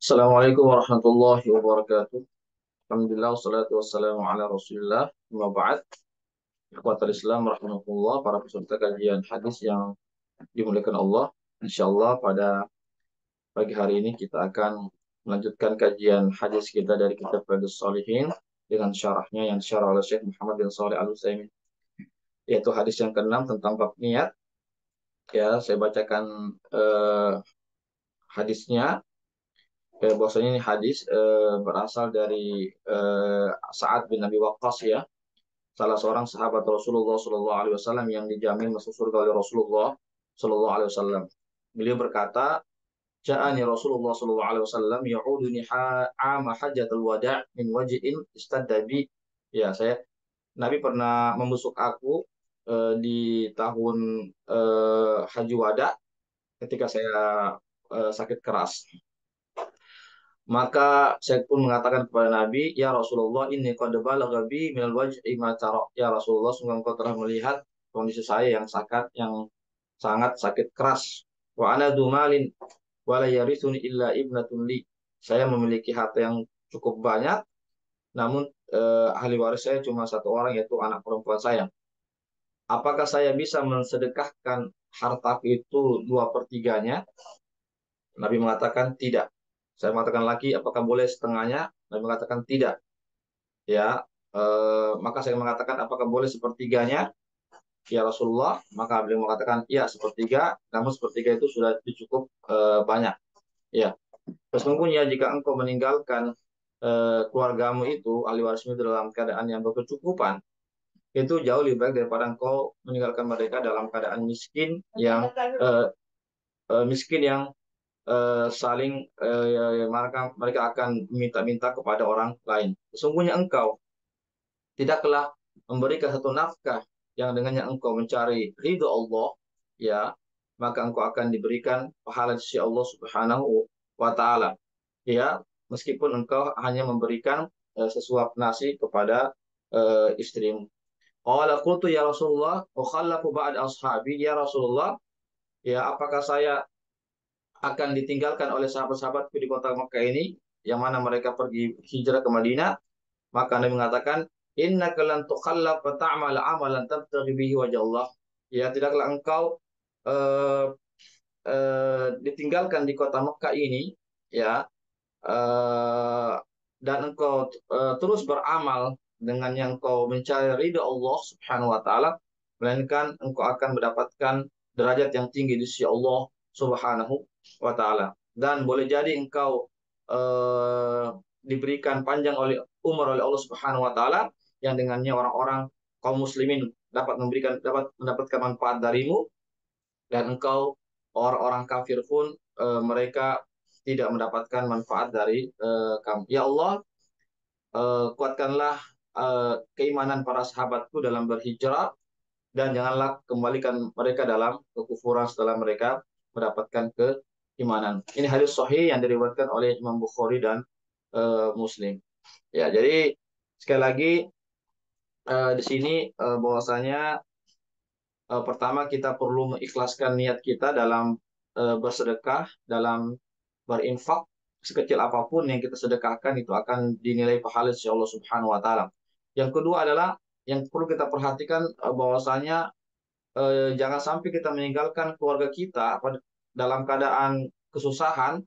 Assalamualaikum warahmatullahi wabarakatuh. Alhamdulillah wassalatu wassalamu ala Rasulillah. Amma ba'd. Ikhwatal Islam rahimahullah, para peserta kajian hadis yang dimuliakan Allah. Insyaallah pada pagi hari ini kita akan melanjutkan kajian hadis kita dari kitab Riyadhus Shalihin dengan syarahnya yang disyarah oleh Syekh Muhammad bin Shalih Al-Utsaimin, yaitu hadis yang keenam tentang bab niat. Ya, saya bacakan hadisnya. Bahwasanya ini hadis berasal dari Sa'ad bin Abi Waqqas, ya, salah seorang sahabat Rasulullah Shallallahu Alaihi Wasallam yang dijamin masuk surga oleh Rasulullah Shallallahu Alaihi Wasallam. Beliau berkata, Ja'ani Rasulullah Shallallahu Alaihi Wasallam ya'uduni ama hajatul wada' min waj'in istadda bi. Ya, Nabi pernah membusuk aku di tahun Haji Wada ketika saya sakit keras. Maka saya pun mengatakan kepada Nabi, Ya Rasulullah, ini qad balagha bi minal waj'i ma tara. Ya Rasulullah, sungguh engkau telah melihat kondisi saya yang sangat sakit keras. Wa ana dumalin wa la yarithuni illa ibnatun li. Saya memiliki harta yang cukup banyak, namun ahli waris saya cuma satu orang, yaitu anak perempuan saya. Apakah saya bisa mensedekahkan hartaku itu dua pertiganya? Nabi mengatakan tidak. Saya mengatakan lagi, apakah boleh setengahnya? Nabi mengatakan tidak. Ya, maka saya mengatakan, apakah boleh sepertiganya? Ya Rasulullah, maka beliau mengatakan, ya sepertiga. Namun sepertiga itu sudah cukup banyak. Ya, sesungguhnya jika engkau meninggalkan keluargamu itu, ahli warismu itu dalam keadaan yang berkecukupan, itu jauh lebih baik daripada engkau meninggalkan mereka dalam keadaan miskin yang saling mereka akan minta-minta kepada orang lain. Sesungguhnya engkau tidaklah memberikan satu nafkah yang dengannya engkau mencari ridho Allah, ya, maka engkau akan diberikan pahala di sisi Allah Subhanahu wa taala. Ya, meskipun engkau hanya memberikan sesuap nasi kepada istrimu. Qala qultu ya Rasulullah, ukhallafu ba'd ashabi, ya Rasulullah, ya apakah saya akan ditinggalkan oleh sahabat-sahabatku di kota Mekah ini, yang mana mereka pergi hijrah ke Madinah? Maka Nabi mengatakan, innaka lan tukhallaf wa ta'mal amalan tabtaghi bihi wajh Allah. Ya, tidaklah engkau eh, ditinggalkan di kota Mekah ini, ya, eh, dan engkau terus beramal dengan yang engkau mencari ridha Allah Subhanahu wa taala, melainkan engkau akan mendapatkan derajat yang tinggi di sisi Allah Subhanahu wa taala. Dan boleh jadi engkau eh, diberikan panjang umur oleh Allah Subhanahu wa taala, yang dengannya orang-orang kaum muslimin dapat mendapatkan manfaat darimu, dan engkau orang-orang kafir pun mereka tidak mendapatkan manfaat dari kamu. Ya Allah, kuatkanlah keimanan para sahabatku dalam berhijrah, dan janganlah kembalikan mereka dalam kekufuran setelah mereka mendapatkan keimanan. Ini hadis sahih yang diriwayatkan oleh Imam Bukhari dan Muslim. Ya, jadi sekali lagi di sini bahwasanya pertama kita perlu mengikhlaskan niat kita dalam bersedekah, dalam berinfak. Sekecil apapun yang kita sedekahkan itu akan dinilai pahala insya Allah Subhanahu wa taala. Yang kedua adalah yang perlu kita perhatikan bahwasanya jangan sampai kita meninggalkan keluarga kita dalam keadaan kesusahan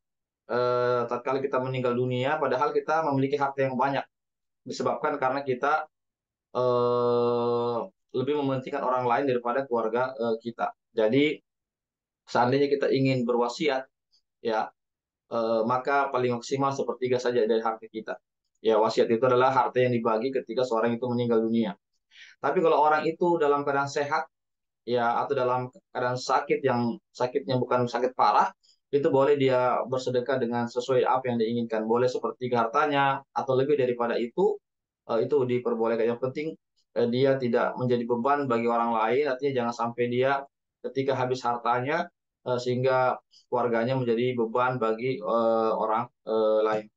tatkala kita meninggal dunia, padahal kita memiliki harta yang banyak, disebabkan karena kita eh, lebih mementingkan orang lain daripada keluarga kita. Jadi seandainya kita ingin berwasiat, ya, maka paling maksimal sepertiga saja dari harta kita. Ya, wasiat itu adalah harta yang dibagi ketika seorang itu meninggal dunia. Tapi kalau orang itu dalam keadaan sehat, ya, atau dalam keadaan sakit yang sakitnya bukan sakit parah, itu boleh dia bersedekah dengan sesuai apa yang diinginkan. Boleh sepertiga hartanya atau lebih daripada itu diperbolehkan. Yang penting dia tidak menjadi beban bagi orang lain. Artinya jangan sampai dia ketika habis hartanya sehingga keluarganya menjadi beban bagi orang lain.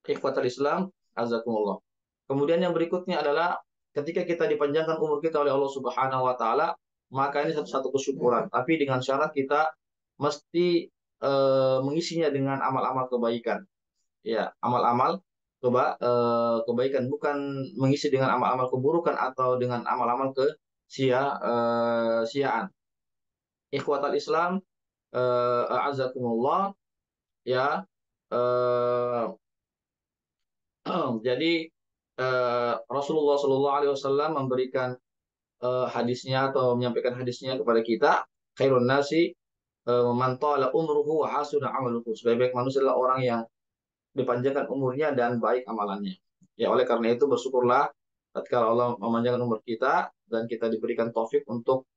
Ikhwatul Islam, azakumullah. Kemudian yang berikutnya adalah ketika kita dipanjangkan umur kita oleh Allah Subhanahu wa taala, maka ini satu-satu kesyukuran. Tapi dengan syarat kita mesti mengisinya dengan amal-amal kebaikan. Ya, amal-amal kebaikan, bukan mengisi dengan amal-amal keburukan atau dengan amal-amal siaan. Ikhwatal Islam, a'azakumullah, ya. eh, jadi Rasulullah Shallallahu Alaihi Wasallam memberikan hadisnya atau menyampaikan hadisnya kepada kita, khairun nasi man ta'ala umruhu wa hasuna amaluhu. Sebaik-baik manusia adalah orang yang dipanjangkan umurnya dan baik amalannya. Ya, oleh karena itu bersyukurlah ketika Allah memanjangkan umur kita dan kita diberikan taufik untuk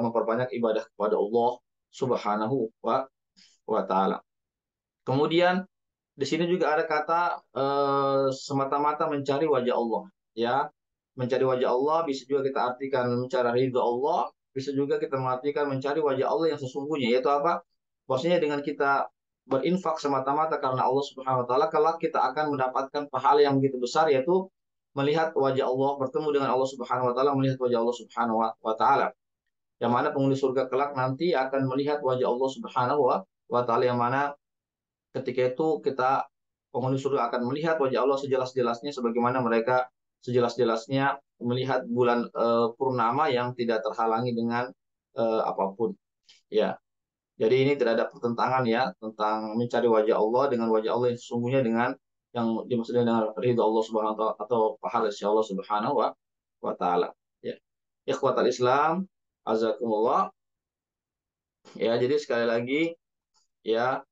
memperbanyak ibadah kepada Allah Subhanahu wa taala. Kemudian di sini juga ada kata semata-mata mencari wajah Allah, ya. Mencari wajah Allah bisa juga kita artikan mencari ridho Allah, bisa juga kita mengartikan mencari wajah Allah yang sesungguhnya, yaitu apa? Maksudnya dengan kita berinfak semata-mata karena Allah Subhanahu wa taala, kelak kita akan mendapatkan pahala yang begitu besar, yaitu melihat wajah Allah, bertemu dengan Allah Subhanahu wa taala, melihat wajah Allah Subhanahu wa taala. Yang mana penghuni surga kelak nanti akan melihat wajah Allah Subhanahu wa taala, yang mana ketika itu kita penghuni surga akan melihat wajah Allah sejelas-jelasnya, sebagaimana mereka sejelas-jelasnya melihat bulan purnama yang tidak terhalangi dengan apapun. Ya, jadi ini tidak ada pertentangan ya tentang mencari wajah Allah dengan wajah Allah yang sesungguhnya, dengan yang dimaksudkan dengan ridho Allah Subhanahu wa taala atau pahala si Allah Subhanahu wa taala. Ya, ikhwatal Islam, azakumullah. Ya, jadi sekali lagi, ya,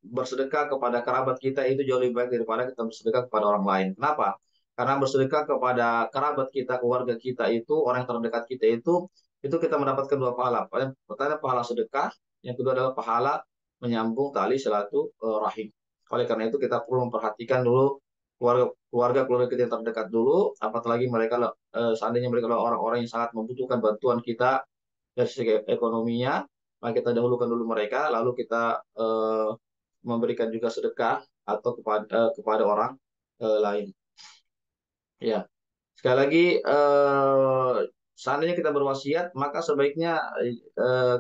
bersedekah kepada kerabat kita itu jauh lebih baik daripada kita bersedekah kepada orang lain. Kenapa? Karena bersedekah kepada kerabat kita, keluarga kita itu, orang terdekat kita itu kita mendapatkan dua pahala. Pertama, pahala sedekah, yang kedua adalah pahala menyambung tali rahim. Oleh karena itu kita perlu memperhatikan dulu keluarga kita yang terdekat dulu, apalagi mereka seandainya mereka adalah orang-orang yang sangat membutuhkan bantuan kita dari segi ekonominya, maka kita dahulukan dulu mereka, lalu kita memberikan juga sedekah atau kepada orang lain. Ya, sekali lagi, seandainya kita berwasiat, maka sebaiknya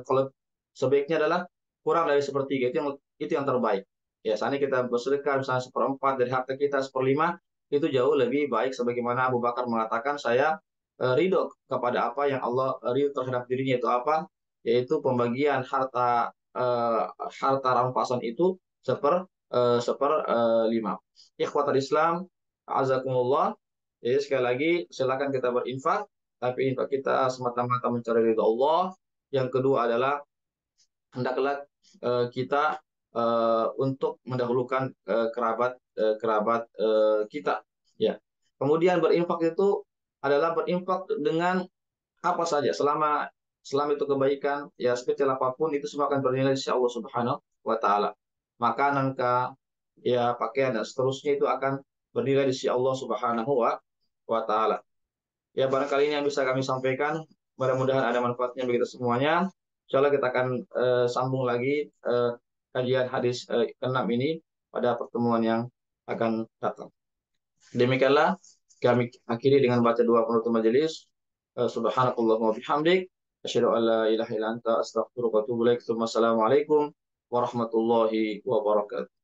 kalau sebaiknya adalah kurang dari sepertiga, itu yang terbaik. Ya, seandainya kita bersedekah misalnya seperempat dari harta kita, seperlima, itu jauh lebih baik, sebagaimana Abu Bakar mengatakan, saya ridho kepada apa yang Allah ridho terhadap dirinya, itu apa? Yaitu pembagian harta rampasan itu seper lima. Ikhwatal Islam, azakumullah. Jadi sekali lagi, silakan kita berinfak, tapi infak kita semata-mata mencari ridha Allah. Yang kedua adalah hendaklah kita untuk mendahulukan kerabat kita. Ya. Kemudian berinfak itu adalah berinfak dengan apa saja, selama itu kebaikan, ya sekecil apapun itu semua akan bernilai di sisi Allah Subhanahu wa taala. Makanan kah, ya pakaian dan seterusnya itu akan bernilai di sisi Allah Subhanahu wa taala. Ya, barangkali ini yang bisa kami sampaikan. Mudah-mudahan ada manfaatnya bagi kita semuanya. Insya Allah kita akan sambung lagi kajian hadis ke-6 ini pada pertemuan yang akan datang. Demikianlah kami akhiri dengan baca doa penutup majelis. Subhanakallahumma wa bihamdik, asyhadu an la ilaha illa anta, astaghfiruka wa atubu ilaik. Assalamualaikum warahmatullahi wabarakatuh.